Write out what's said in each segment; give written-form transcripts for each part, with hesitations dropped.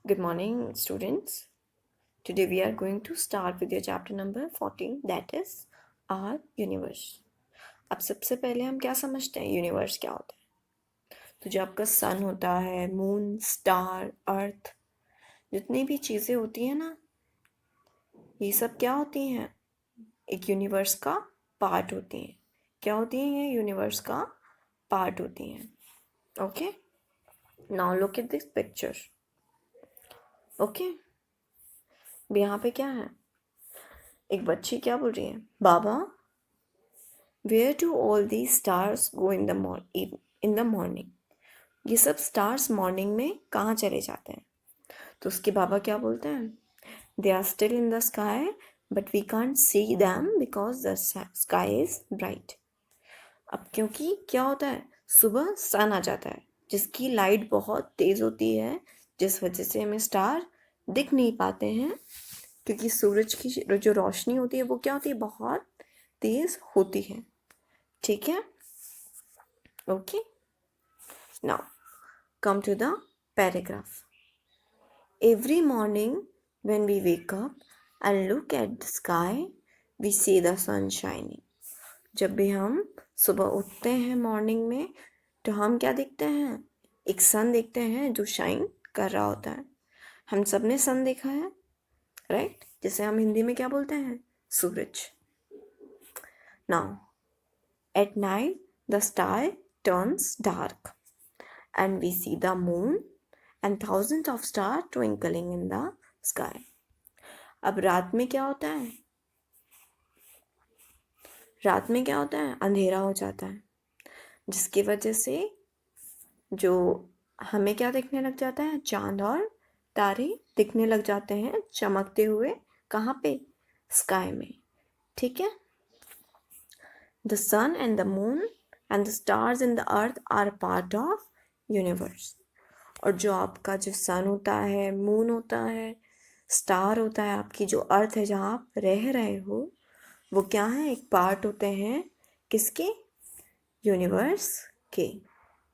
Good morning, students. Today we are going to start with your chapter number 14, that is our universe. अब सबसे पहले हम क्या समझते हैं यूनिवर्स क्या होता है। तो जो आपका सन होता है, मून, स्टार, अर्थ, जितनी भी चीज़ें होती हैं ना, ये सब क्या होती हैं, एक यूनिवर्स का पार्ट होती हैं। क्या होती हैं ये यूनिवर्स का पार्ट होती हैं। Okay, now look at this picture. Okay, यहाँ पे क्या है, एक बच्ची क्या बोल रही है, बाबा where do all the stars go in the morning. ये सब स्टार्स मॉर्निंग में कहाँ चले जाते हैं। तो उसके बाबा क्या बोलते हैं, they are still in the sky but we can't see them because the sky is bright. अब क्योंकि क्या होता है, सुबह सन आ जाता है जिसकी लाइट बहुत तेज़ होती है, जिस वजह से हमें स्टार दिख नहीं पाते हैं, क्योंकि सूरज की जो रोशनी होती है वो क्या होती है, बहुत तेज़ होती है। ठीक है, okay. Now come to the paragraph. Every morning when we wake up and look at the sky, we see the sun shining. जब भी हम सुबह उठते हैं मॉर्निंग में तो हम क्या देखते हैं, एक सन देखते हैं जो शाइन कर रहा होता है। हम सब ने सन देखा है, राइट, जिसे हम हिंदी में क्या बोलते हैं, सूरज। Now at night the sky turns dark and we see the moon and thousands of stars twinkling in the sky. अब रात में क्या होता है, रात में क्या होता है, अंधेरा हो जाता है, जिसकी वजह से जो हमें क्या दिखने लग जाता है, चांद और तारे दिखने लग जाते हैं चमकते हुए। कहाँ पे, स्काई में। ठीक है, the sun and the moon and the stars in the earth are part of universe. और जो आपका जो सन होता है, मून होता है, स्टार होता है, आपकी जो अर्थ है जहाँ आप रह रहे हो, वो क्या है, एक पार्ट होते हैं किसके, यूनिवर्स के।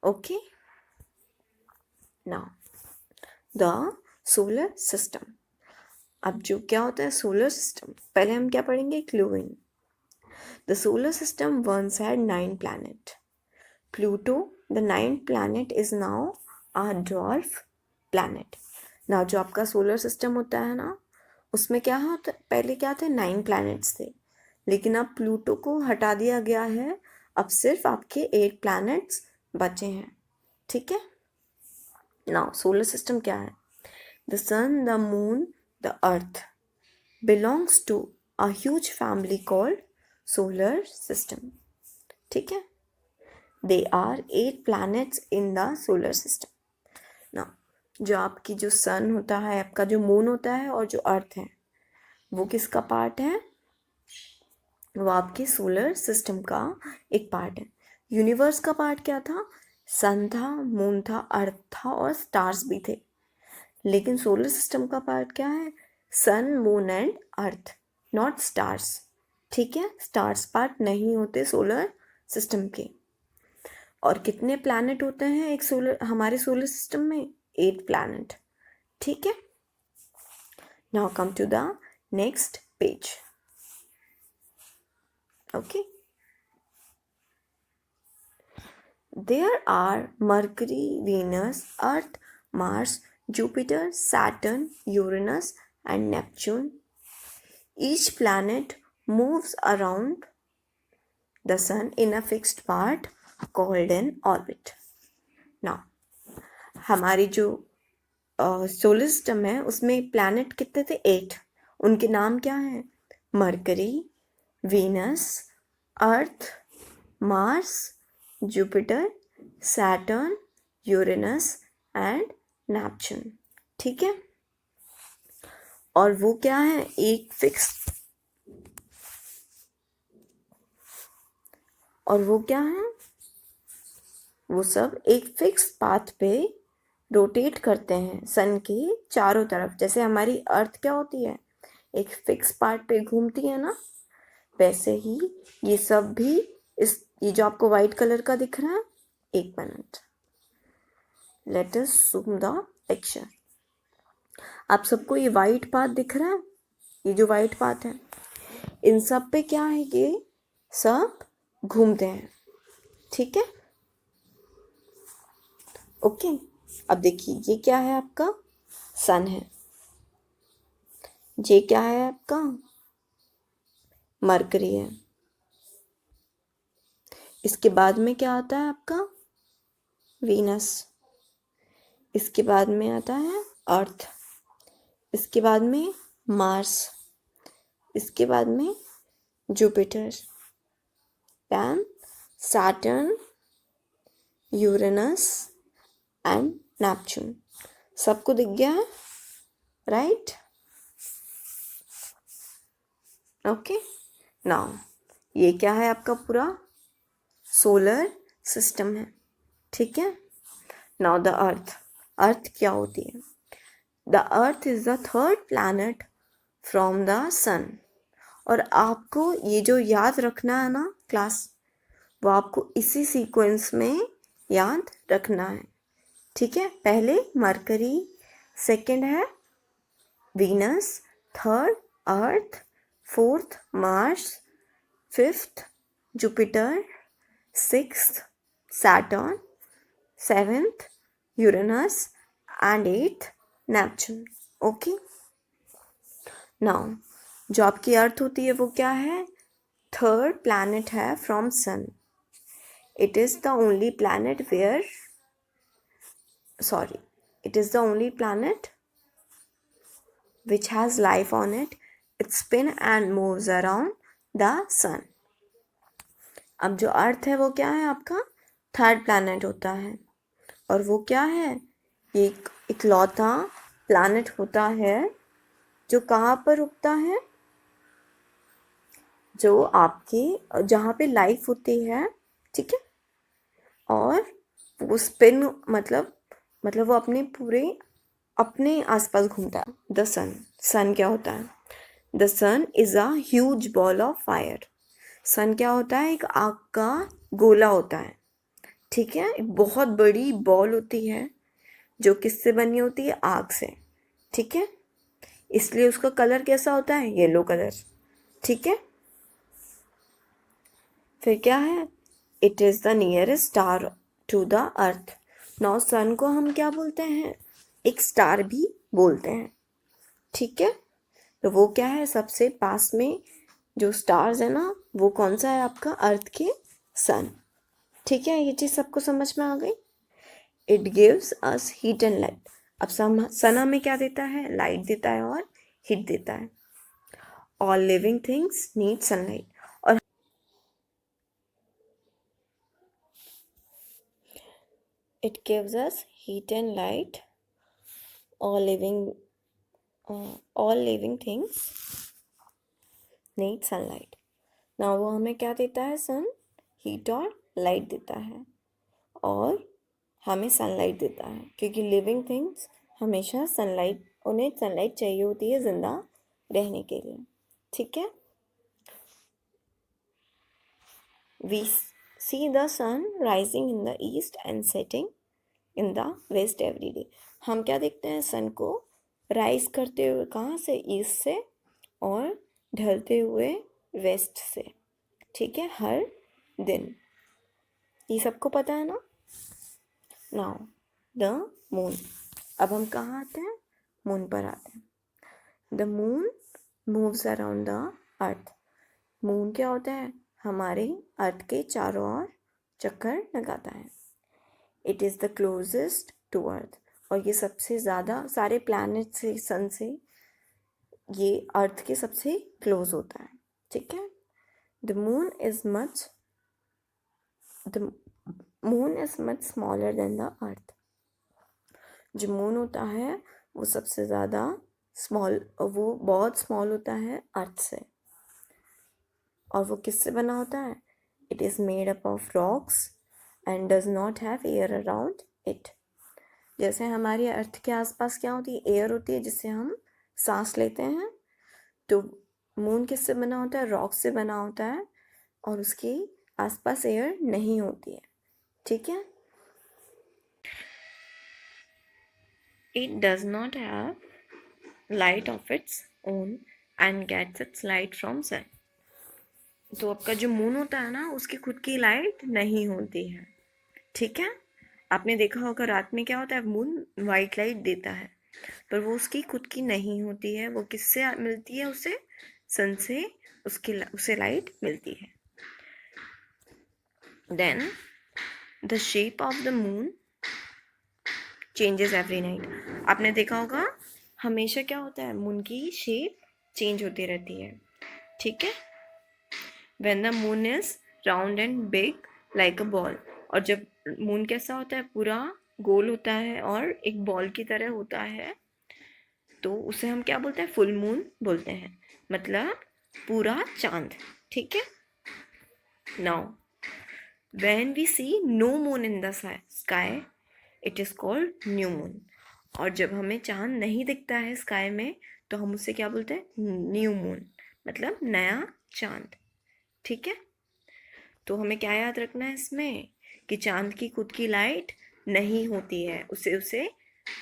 Okay, now the solar system. अब जो क्या होता है सोलर सिस्टम, पहले हम क्या पढ़ेंगे, clue in. The solar system once had 9 planet. Pluto the 9th planet is now a dwarf planet. ना जो आपका सोलर सिस्टम होता है ना, उसमें क्या होता, पहले क्या थे, 9 प्लैनेट्स थे, लेकिन अब प्लूटो को हटा दिया गया है, अब सिर्फ आपके 8 प्लैनेट्स बचे हैं। ठीक है, नाउ सोलर सिस्टम क्या है, the sun, the moon, the earth belongs to a huge family called solar system. ठीक है, they are 8 planets in the solar system. ना जो आपकी जो सन होता है, आपका जो मून होता है और जो अर्थ है, वो किसका पार्ट है, वो आपके सोलर सिस्टम का एक पार्ट है। यूनिवर्स का पार्ट क्या था, सन था, मून था, अर्थ था और स्टार्स भी थे। लेकिन सोलर सिस्टम का पार्ट क्या है, sun, moon and earth, not stars. ठीक है, स्टार्स पार्ट नहीं होते सोलर सिस्टम के। और कितने प्लैनेट होते हैं एक सोलर, हमारे सोलर सिस्टम में, 8 प्लैनेट। ठीक है, now come to the next page. Okay, there are Mercury, Venus, Earth, Mars, Jupiter, Saturn, Uranus and Neptune. Each planet moves around the sun in a fixed part called an orbit. Now हमारी जो solar system है उसमें planet कितने थे, 8। उनके नाम क्या हैं, mercury, Venus, Earth, Mars, Jupiter, Saturn, Uranus and Neptune. ठीक है, और वो क्या है, एक फिक्स, और वो क्या है, वो सब एक फिक्स पाथ पे रोटेट करते हैं सन के चारों तरफ। जैसे हमारी अर्थ क्या होती है, एक फिक्स पार्ट पे घूमती है ना, वैसे ही ये सब भी, इस ये जो आपको वाइट कलर का दिख रहा है, एक minute, let us zoom the picture. आप सबको ये वाइट पाथ दिख रहा है, ये जो वाइट पाथ है, इन सब पे क्या है, ये सब घूमते हैं, ठीक है। ओके, अब देखिए ये क्या है, आपका सन है, ये क्या है, आपका मरकरी है। इसके बाद में क्या आता है, आपका वीनस। इसके बाद में आता है अर्थ। इसके बाद में मार्स। इसके बाद में Jupiter, then Saturn, Uranus and Neptune. सबको दिख गया है, राइट? ओके, नाउ ये क्या है, आपका पूरा सोलर सिस्टम है, ठीक है। नाउ द अर्थ, अर्थ क्या होती है? The earth is the third planet from the sun. और आपको ये जो याद रखना है ना क्लास, वो आपको इसी सीक्वेंस में याद रखना है, ठीक है। पहले मरकरी, सेकंड है Venus, third Earth, fourth Mars, fifth Jupiter, sixth Saturn, seventh Uranus and eighth Neptune. Okay, now जो आपकी अर्थ होती है वो क्या है? थर्ड प्लैनेट है from sun. It is the only planet where, sorry, it is the only planet which has life on it. It spins and moves around the sun. अब जो अर्थ है वो क्या है, आपका थर्ड प्लैनेट होता है, और वो क्या है, एक इकलौता प्लैनेट होता है जो कहाँ पर उगता है, जो आपके जहाँ पे लाइफ होती है, ठीक है। और वो स्पिन मतलब वो अपने आसपास घूमता है। द सन, सन क्या होता है? The sun is a huge ball of fire. Sun क्या होता है? एक आग का गोला होता है, ठीक है। एक बहुत बड़ी बॉल होती है जो किससे बनी होती है? आग से, ठीक है। इसलिए उसका कलर कैसा होता है? येलो कलर, ठीक है। फिर क्या है? It is the nearest star to the earth. Now sun को हम क्या बोलते हैं? एक स्टार भी बोलते हैं, ठीक है। तो वो क्या है? सबसे पास में जो स्टार्स है ना, वो कौन सा है आपका? अर्थ के सन, ठीक है। ये चीज़ सबको समझ में आ गई? It gives us heat and light. अब सन हमें क्या देता है? लाइट देता है और हीट देता है। All living things need sunlight. और it gives us heat and light. all living all living things need sunlight. now वो हमें क्या देता है? सन हीट और लाइट देता है, और हमें सनलाइट देता है, क्योंकि लिविंग थिंग्स हमेशा सनलाइट, उन्हें सनलाइट चाहिए होती है जिंदा रहने के लिए, ठीक है। we see the sun rising in the east and setting in the west every day. हम क्या देखते हैं? सन को राइज करते हुए कहाँ से? ईस्ट से, और ढलते हुए वेस्ट से, ठीक है, हर दिन। ये सबको पता है ना? Now the moon. अब हम कहाँ आते हैं? मून पर आते हैं। The moon moves around the earth. Moon क्या होता है? हमारे अर्थ के चारों ओर चक्कर लगाता है। It is the closest to earth. और ये सबसे ज़्यादा सारे प्लैनेट से, सन से, ये अर्थ के सबसे क्लोज होता है, ठीक है। The moon is much smaller than the earth. जो मून होता है वो सबसे ज़्यादा वो बहुत स्मॉल होता है अर्थ से। और वो किससे बना होता है? It is made up of rocks and does not have air around it. जैसे हमारी अर्थ के आसपास क्या होती है? एयर होती है, जिससे हम सांस लेते हैं। तो मून किससे बना होता है? रॉक से बना होता है, और उसके आसपास एयर नहीं होती है, ठीक है। It does not have light of its own and gets its light from sun. तो आपका जो मून होता है ना, उसकी खुद की लाइट नहीं होती है, ठीक है। आपने देखा होगा रात में क्या होता है, मून वाइट लाइट देता है, पर वो उसकी खुद की नहीं होती है। वो किससे मिलती है उसे? सन से उसे लाइट मिलती है। Then the shape of the moon changes every night. आपने देखा होगा हमेशा क्या होता है, मून की शेप चेंज होती रहती है, ठीक है। When the moon is round and big like a ball, और जब मून कैसा होता है, पूरा गोल होता है और एक बॉल की तरह होता है, तो उसे हम क्या बोलते हैं? फुल मून बोलते हैं, मतलब पूरा चांद, ठीक है। Now when we see no moon in the sky it is called new moon. और जब हमें चांद नहीं दिखता है स्काई में, तो हम उसे क्या बोलते हैं? न्यू मून, मतलब नया चांद, ठीक है। तो हमें क्या याद रखना है इसमें, कि चांद की खुद की लाइट नहीं होती है, उसे उसे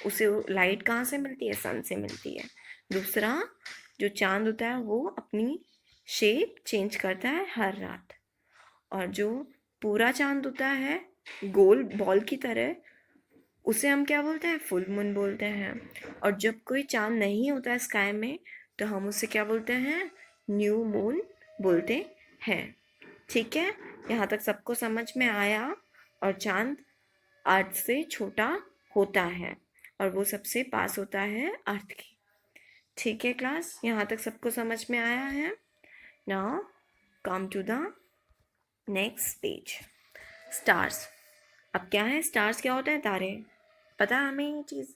उसे लाइट कहाँ से मिलती है? सन से मिलती है। दूसरा, जो चांद होता है वो अपनी शेप चेंज करता है हर रात, और जो पूरा चांद होता है गोल बॉल की तरह, उसे हम क्या बोलते हैं? फुल मून बोलते हैं। और जब कोई चांद नहीं होता है स्काई में, तो हम उसे क्या बोलते हैं? न्यू मून बोलते हैं, ठीक है। यहाँ तक सबको समझ में आया? और चांद अर्थ से छोटा होता है और वो सबसे पास होता है अर्थ की, ठीक है क्लास, यहाँ तक सबको समझ में आया है? Now come to the next page. Stars. अब क्या है? स्टार्स क्या होते हैं? तारे। पता है हमें ये चीज़?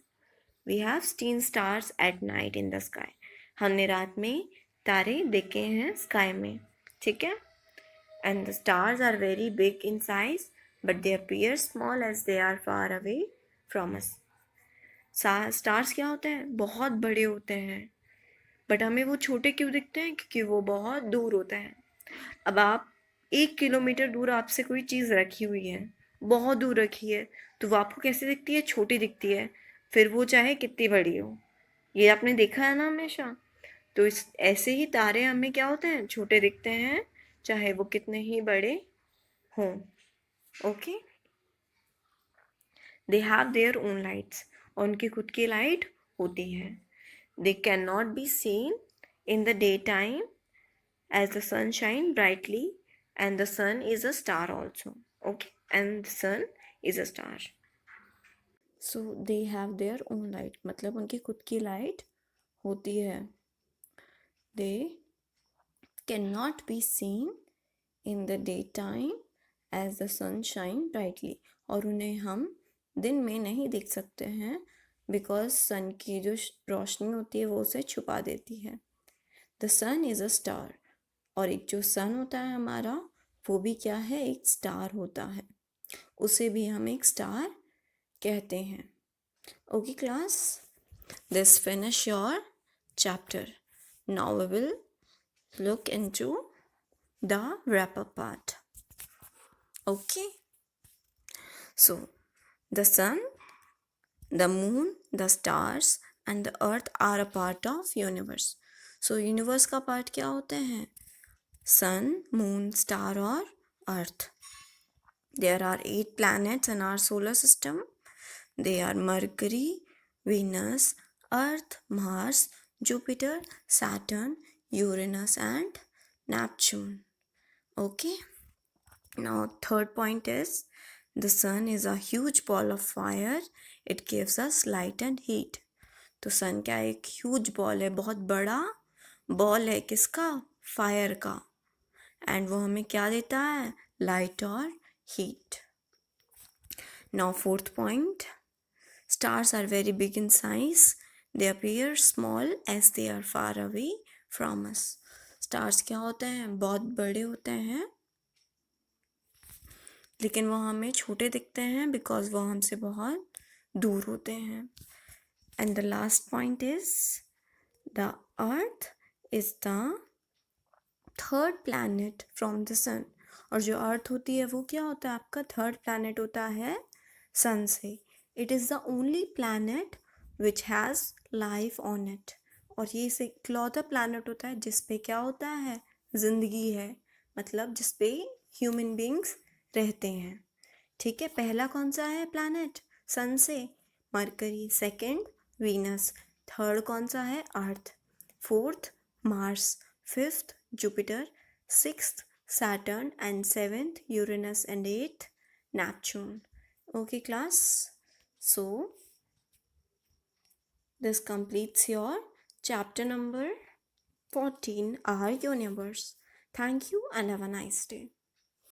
We have seen stars at night in the sky. हमने रात में तारे देखे हैं स्काई में, ठीक है। And the stars are very big in size, but they appear small as they are far away from us. Stars क्या होते हैं? बहुत बड़े होते हैं, बट हमें वो छोटे क्यों दिखते हैं? क्योंकि वो बहुत दूर होते हैं। अब आप 1 किलोमीटर दूर आपसे कोई चीज़ रखी हुई है, बहुत दूर रखी है, तो वो आपको कैसे दिखती है? छोटी दिखती है, फिर वो चाहे कितनी बड़ी हो। ये आपने देखा है ना हमेशा। तो इस ऐसे ही तारे हमें क्या होते हैं? छोटे दिखते हैं, चाहे वो कितने ही बड़े हों, okay. They have their own lights, और उनकी खुद की लाइट होती है। They can not be seen in the day time as the sun shine brightly, and the sun is a star also, okay, and the sun is a star. So they have their own light, मतलब उनकी खुद की light होती है। they cannot be seen in the daytime as the sun shine brightly, और उन्हें हम दिन में नहीं देख सकते हैं, बिकॉज सन की जो रोशनी होती है वो उसे छुपा देती है। The sun is a star, और एक जो सन होता है हमारा, वो भी क्या है? एक स्टार होता है, उसे भी हम एक स्टार कहते हैं, okay class. This finish your chapter. Now we will look into the wrap up part, okay। So the sun, the moon, the stars and the earth are a part of universe. So universe का part क्या होते हैं? sun, moon, star और earth. There are 8 planets in our solar system. They are Mercury, Venus, Earth, Mars, Jupiter, Saturn, Uranus and Neptune, okay। Now third point is the sun is a huge ball of fire. It gives us light and heat. तो सन क्या? एक huge ball है, बहुत बड़ा ball है, किसका? Fire का, and वो हमें क्या देता है? लाइट और heat. Now fourth point, stars are very big in size. They appear small as they are far away from us. stars क्या होते हैं? बहुत बड़े होते हैं, लेकिन वो हमें छोटे दिखते हैं बिकॉज वो हमसे बहुत दूर होते हैं। And the last point is the earth is the third planet from the sun, और जो अर्थ होती है वो क्या होता है? आपका थर्ड प्लैनेट होता है सन से। It is the only planet which has life on it, और ये इकलौता प्लैनेट होता है जिस पे क्या होता है, जिंदगी है, मतलब जिस पे ह्यूमन बींग्स रहते हैं। ठीक है, पहला कौन सा है प्लैनेट सन से, मरकरी, सेकंड वीनस, थर्ड कौन सा है, earth, fourth Mars, fifth Jupiter, sixth Saturn and seventh Uranus and eighth Neptune. Okay class, so this completes your chapter number 14, our universe. Thank you and have a nice day.